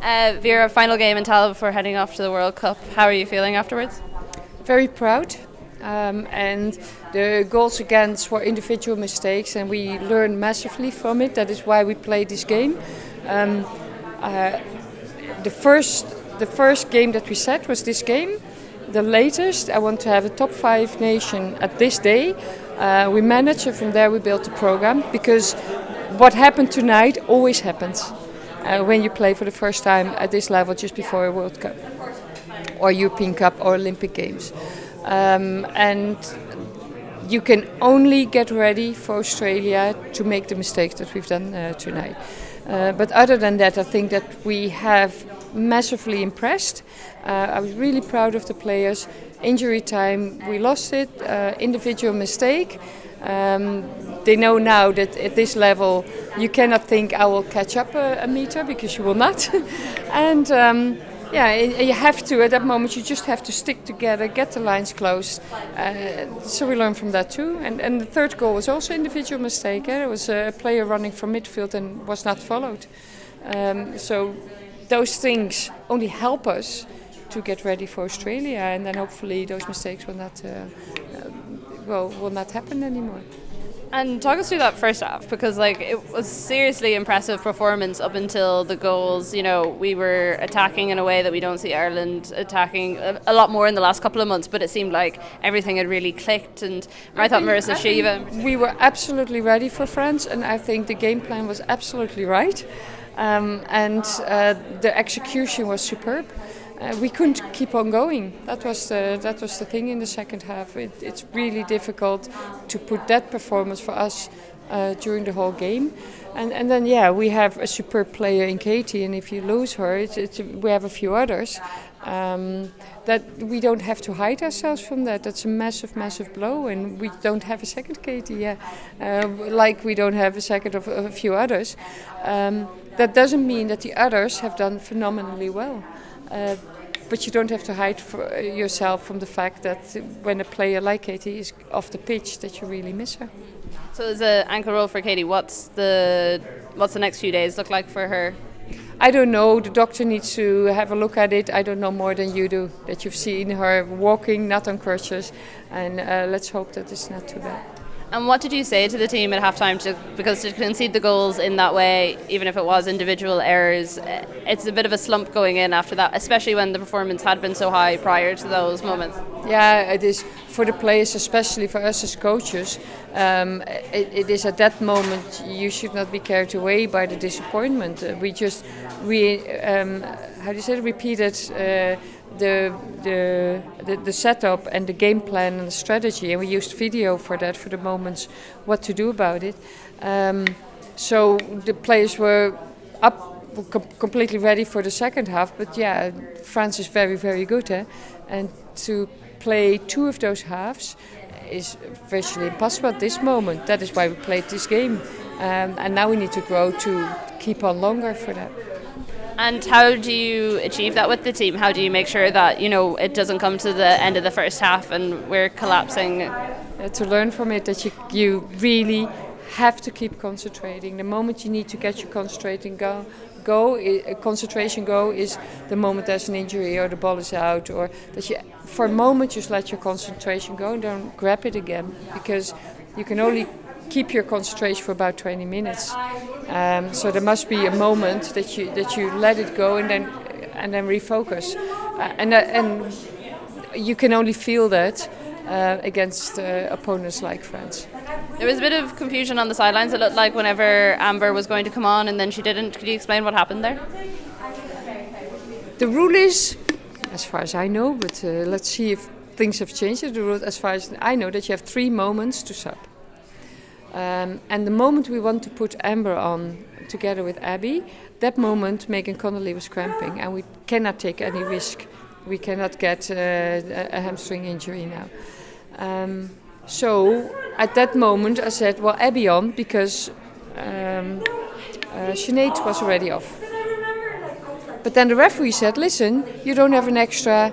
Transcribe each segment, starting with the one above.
Vera, final game in Tal before heading off to the World Cup. How are you feeling afterwards? Very proud. And the goals against were individual mistakes, and we learned massively from it. That is why we played this game. The first game that we set was this game. The latest, I want to have a top 5 nation at this day. We managed, and from there we built the program, because what happened tonight always happens when you play for the first time at this level just before a World Cup or European Cup or Olympic Games. And you can only get ready for Australia to make the mistakes that we've done tonight. But other than that, I think that we have massively impressed. I was really proud of the players. Injury time, we lost it. Individual mistake. They know now that at this level you cannot think I will catch up a meter, because you will not. And you have to, at that moment, you just have to stick together, get the lines closed. So we learned from that too. And the third goal was also individual mistake. There was a player running from midfield and was not followed. So those things only help us to get ready for Australia, and then hopefully those mistakes will not happen anymore. And talk us through that first half, because it was seriously impressive performance up until the goals. You know, we were attacking in a way that we don't see Ireland attacking a lot more in the last couple of months, but it seemed like everything had really clicked. And I thought Marissa Shiva, we were absolutely ready for France, and I think the game plan was absolutely right. And the execution was superb. We couldn't keep on going. That was the thing in the second half. It's really difficult to put that performance for us during the whole game. And then we have a superb player in Katie, and if you lose her, we have a few others. That we don't have to hide ourselves from that. That's a massive, massive blow, and we don't have a second Katie. Like we don't have a second of a few others. That doesn't mean that the others have done phenomenally well. But you don't have to hide yourself from the fact that when a player like Katie is off the pitch, that you really miss her. So as an ankle roll for Katie, what's the next few days look like for her? I don't know. The doctor needs to have a look at it. I don't know more than you do. That you've seen her walking, not on crutches, and let's hope that it's not too bad. And what did you say to the team at halftime? Because to concede the goals in that way, even if it was individual errors, it's a bit of a slump going in after that, especially when the performance had been so high prior to those moments. Yeah, it is for the players, especially for us as coaches. It is at that moment you should not be carried away by the disappointment. Repeated the setup and the game plan and the strategy, and we used video for that, for the moments what to do about it. So the players were completely ready for the second half, but France is very, very good, and to play 2 of those halves is virtually impossible at this moment. That is why we played this game, and now we need to grow to keep on longer for that. And how do you achieve that with the team? How do you make sure that it doesn't come to the end of the first half and we're collapsing? To learn from it, that you really have to keep concentrating. The moment you need to get your concentration go is the moment there's an injury or the ball is out, or that you for a moment just let your concentration go and don't grab it again, because you can only keep your concentration for about 20 minutes. So there must be a moment that you let it go and then refocus. And you can only feel that against opponents like France. There was a bit of confusion on the sidelines. It looked like whenever Amber was going to come on and then she didn't. Could you explain what happened there? The rule is, as far as I know, but let's see if things have changed. The rule, as far as I know, that you have 3 moments to sub. And the moment we want to put Amber on together with Abby, that moment Megan Connolly was cramping, and we cannot take any risk. We cannot get a hamstring injury now. So at that moment I said, well, Abby on, because Sinead was already off. But then the referee said, listen, you don't have an extra...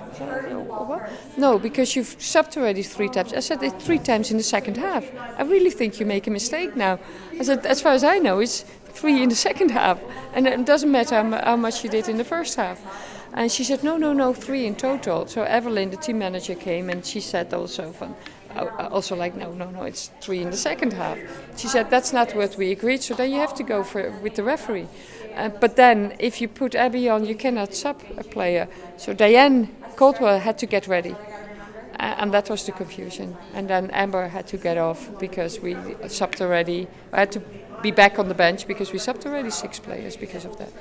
No, because you've subbed already 3 times. I said it 3 times in the second half. I really think you make a mistake now. I said, as far as I know, it's 3 in the second half, and it doesn't matter how much you did in the first half. And she said, no, 3 in total. So Evelyn, the team manager, came and she said also no, it's 3 in the second half. She said that's not what we agreed, so then you have to go with the referee. But then if you put Abby on, you cannot sub a player. So Diane Caldwell had to get ready. And that was the confusion. And then Amber had to get off because we subbed already. I had to be back on the bench because we subbed already 6 players because of that.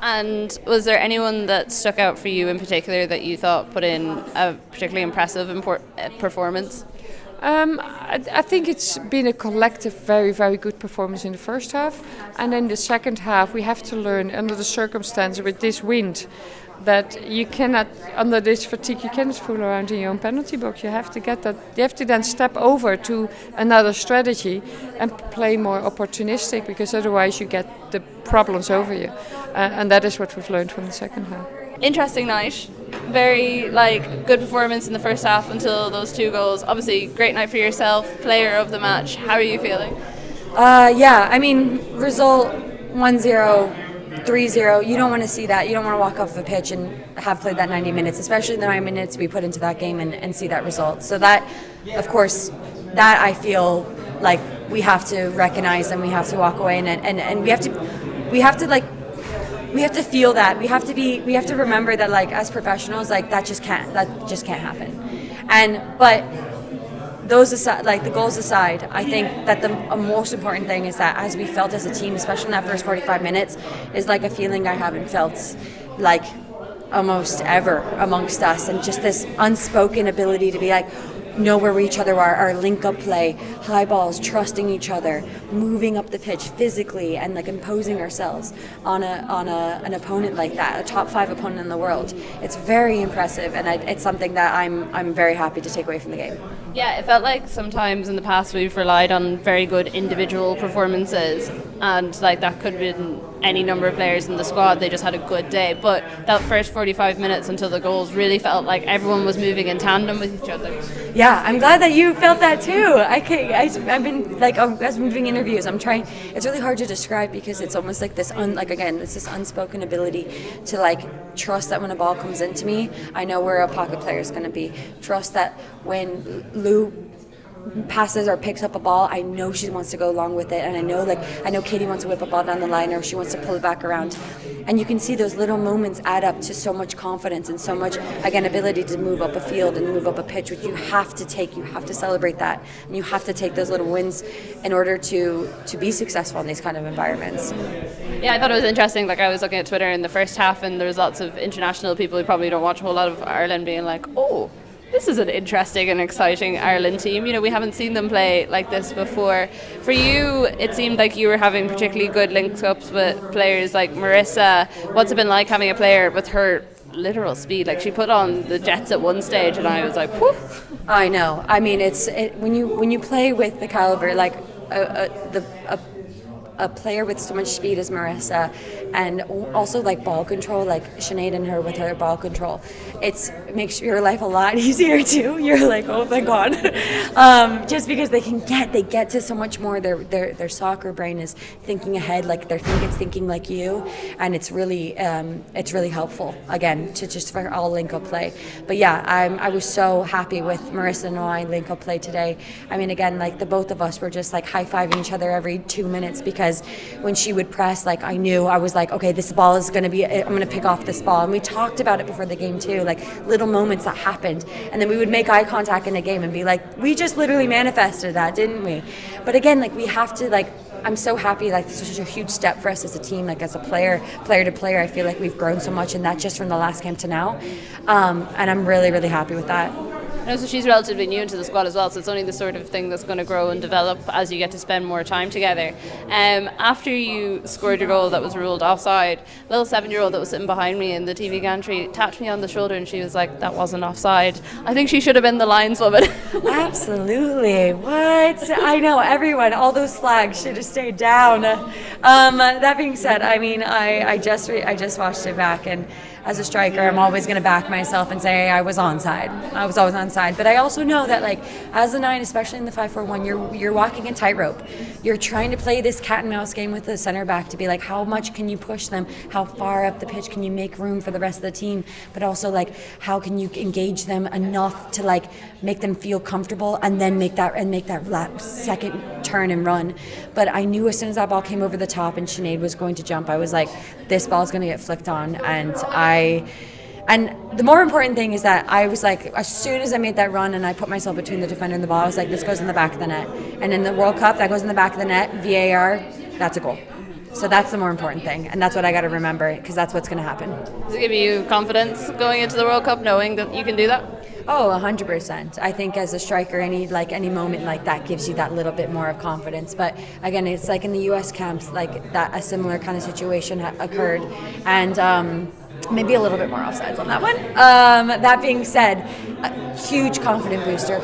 And was there anyone that stuck out for you in particular that you thought put in a particularly impressive performance? I think it's been a collective, very, very good performance in the first half. And in the second half, we have to learn, under the circumstances with this wind, that you cannot, under this fatigue, you cannot fool around in your own penalty box. You have to get that. You have to then step over to another strategy and play more opportunistic, because otherwise you get the problems over you. And that is what we've learned from the second half. Interesting night. Very good performance in the first half until those 2 goals. Obviously, great night for yourself, player of the match. How are you feeling? Yeah, I mean, result 1-0. 3-0, you don't want to see that. You don't want to walk off the pitch and have played that 90 minutes, especially the 9 minutes we put into that game and see that result. So that, of course, that I feel like we have to recognize and we have to walk away and we have to feel that. We have to remember that, as professionals, that just can't happen. But those aside, the goals aside, I think that the most important thing is that as we felt as a team, especially in that first 45 minutes, is a feeling I haven't felt almost ever amongst us, and just this unspoken ability to be know where each other are, our link-up play, high balls, trusting each other, moving up the pitch physically, and imposing ourselves on an opponent like that, a top 5 opponent in the world. It's very impressive, and it's something that I'm very happy to take away from the game. Yeah, it felt like sometimes in the past we've relied on very good individual performances, and that could have been any number of players in the squad. They just had a good day. But that first 45 minutes until the goals really felt like everyone was moving in tandem with each other. Yeah, I'm glad that you felt that too. I've been as I'm doing interviews, I'm trying. It's really hard to describe because it's almost this it's this unspoken ability to trust that when a ball comes into me, I know where a pocket player is going to be. Trust that when Lou passes or picks up a ball, I know she wants to go along with it, and I know Katie wants to whip a ball down the line, or she wants to pull it back around, and you can see those little moments add up to so much confidence and so much ability to move up a field and move up a pitch, which you have to celebrate that, and you have to take those little wins in order to be successful in these kind of environments. Yeah, I thought it was interesting. I was looking at Twitter in the first half, and there was lots of international people who probably don't watch a whole lot of Ireland being oh, this is an interesting and exciting Ireland team. We haven't seen them play like this before. For you, it seemed like you were having particularly good link-ups with players like Marissa. What's it been like having a player with her literal speed? She put on the jets at one stage, and I was whew. I know. I mean, when you play with the caliber, a player with so much speed as Marissa, and also ball control, Sinead and her with her ball control, it makes your life a lot easier too. You're oh thank God, just because they get to so much more. Their soccer brain is thinking ahead, it's thinking like you, and it's really helpful again to just for all link up play. But yeah, I was so happy with Marissa and I link up play today. I mean, again, the both of us were just high fiving each other every 2 minutes, because when she would press, I knew, I was okay, this ball is going to be, I'm going to pick off this ball. And we talked about it before the game too, little moments that happened. And then we would make eye contact in the game and be we just literally manifested that, didn't we? But again, we have to, I'm so happy, this is such a huge step for us as a team, as a player to player. I feel we've grown so much in that just from the last camp to now. And I'm really, really happy with that. And also, she's relatively new into the squad as well, so it's only the sort of thing that's going to grow and develop as you get to spend more time together. After you scored your goal that was ruled offside, a little 7-year-old that was sitting behind me in the TV gantry tapped me on the shoulder, and she was that wasn't offside. I think she should have been the lineswoman. Absolutely. What? I know, everyone, all those flags should have stayed down. That being said, I mean, I just watched it back, and as a striker, I'm always going to back myself and say I was onside. I was always onside. side. But I also know that, like, as a 9, especially in the 5-4-1, you're walking a tightrope. You're trying to play this cat and mouse game with the center back to be like, how much can you push them? How far up the pitch can you make room for the rest of the team? But also, like, how can you engage them enough to, like, make them feel comfortable and then make that second turn and run. But I knew as soon as that ball came over the top and Sinead was going to jump, I was like, this ball is going to get flicked on. And the more important thing is that I was like, as soon as I made that run and I put myself between the defender and the ball, I was like, this goes in the back of the net. And in the World Cup, that goes in the back of the net, VAR, that's a goal. So that's the more important thing, and that's what I got to remember, because that's what's going to happen. Does it give you confidence going into the World Cup, knowing that you can do that? Oh, 100%. I think as a striker, any moment like that gives you that little bit more of confidence. But again, it's like in the U.S. camps, like that, a similar kind of situation occurred, and maybe a little bit more offsides on that one. That being said, a huge confidence booster, a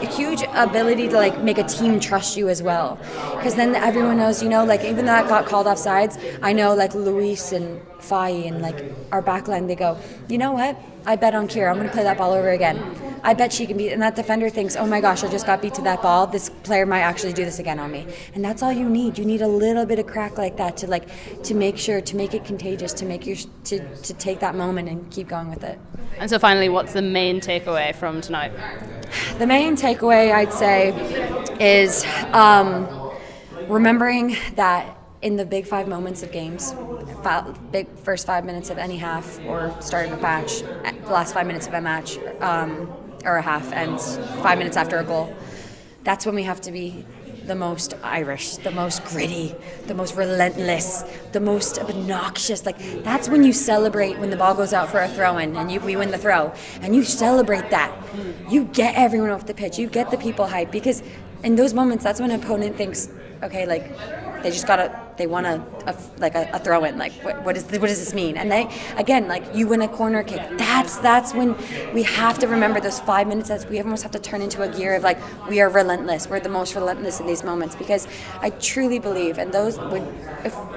huge ability to, like, make a team trust you as well, because then everyone knows, like, even though I got called offsides, I know, like, Luis and Faye and, like, our backline, they go, you know what, I bet on Kyra, I'm going to play that ball over again. I bet she can beat, and that defender thinks, oh my gosh, I just got beat to that ball, this player might actually do this again on me. And that's all you need. You need a little bit of crack like that to make it contagious, to make to take that moment and keep going with it. And so finally, what's the main takeaway from tonight? The main takeaway, I'd say, is remembering that in the big 5 moments of games, big first 5 minutes of any half or start of a match, the last 5 minutes of a match, or a half, and 5 minutes after a goal, that's when we have to be the most Irish, the most gritty, the most relentless, the most obnoxious. Like, that's when you celebrate when the ball goes out for a throw-in and we win the throw, and you celebrate that. You get everyone off the pitch, you get the people hyped, because in those moments, that's when an opponent thinks, okay, like, they want a throw-in. Like, what does this mean? And they, again, like, you win a corner kick. That's when we have to remember those 5 minutes. As we almost have to turn into a gear of, like, we are relentless. We're the most relentless in these moments, because I truly believe, and those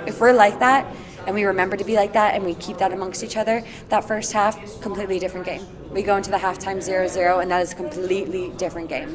if we're like that, and we remember to be like that, and we keep that amongst each other, that first half, completely different game. We go into the halftime 0-0, and that is a completely different game.